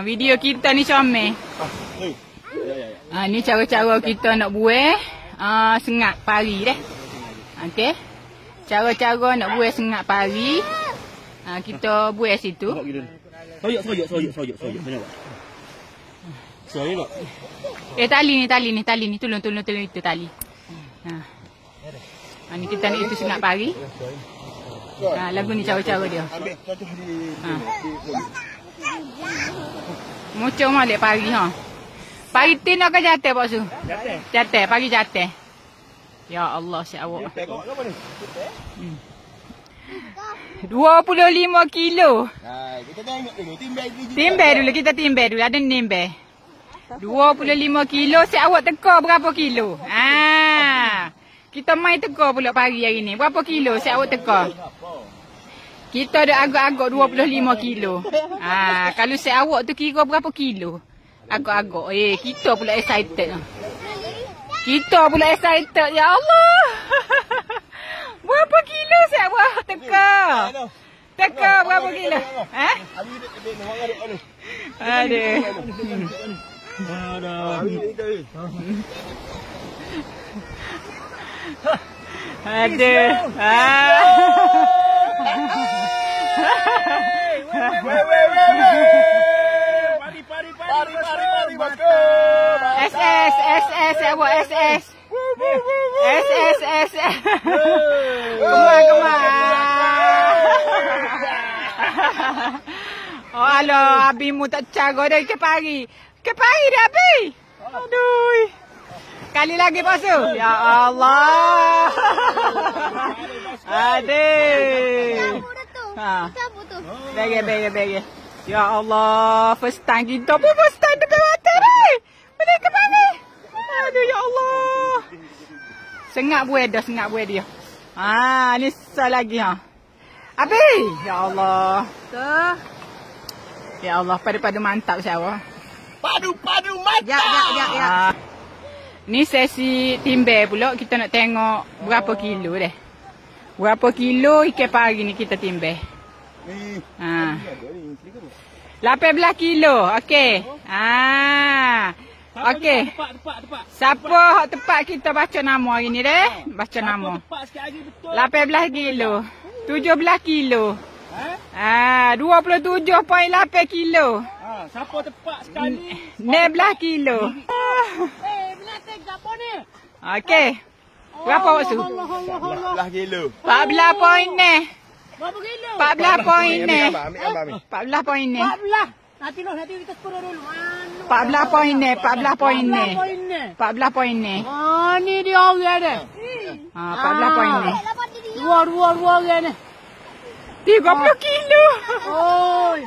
Video kita ni comel. Ni cara-cara kita nak buat sengat pari deh. Okey. Cara-cara nak buat sengat pari. Kita buat situ. Soyok. Banyak. Soyok. Tali ni. Tolong itu tali. Ni kita nak itu sengat pari. Lagu ni cara-cara dia. Ambil contoh di Muncul malik pari Pari tin nak ke jatuh Pak Su? Jatuh, pari jatuh. Ya Allah, siap awak. tengok apa ni? 25 kilo. Kita tengok dulu Timbang dulu, kita timbang dulu. Ada nimbang. 25 kilo, siap awak teka berapa kilo? Kita main teka pula pagi hari ni. Berapa kilo siap awak teka? Kita ada agak-agak 25 kilo. Kalau siap awak tu kira berapa kilo? Agak-agak. Kita pula excited. Ya Allah. Berapa kilo siap awak teka? Teka berapa kilo? Aduh. SS awak SS. Kemar. Oh aloh, abimu tak cara dah ke pagi. Ke pagi dah Abi. Aduh. Kali lagi Pak Su. Ya Allah. Aduh. Bagi. Ya Allah, first time kita pun first time dekat mata ni. Boleh ke mana? Aduh ya Allah. Sengat buat dia. Ni sal lagi Abi. Ya Allah. Ya Allah, padu-padu mantap siapa. Padu mantap. Ya. Ni sesi timbang pula, kita nak tengok berapa kilo deh. Berapa kilo ikan pari ni kita timbang. 18 kilo. Okey. Okey. Tepat. Siapa hak tepat kita baca nama hari ni deh. Baca nama. 18 kilo. 17 kilo. 27.8 kilo. Siapa tepat sekali? 19 kilo. Binatang gapo ni? Okey. Berapa waktu? 14 kilo. 14 poin ni. Berapa kilo? 14 poin ni. Ambil. 14 poin ni. 14. Nanti kita skor dulu. 14 poin ni. 14 poin ni. 14 poin ni. Ni dia orang dia. 14 poin ni. Dua orang ni. 30 kilo. Oi.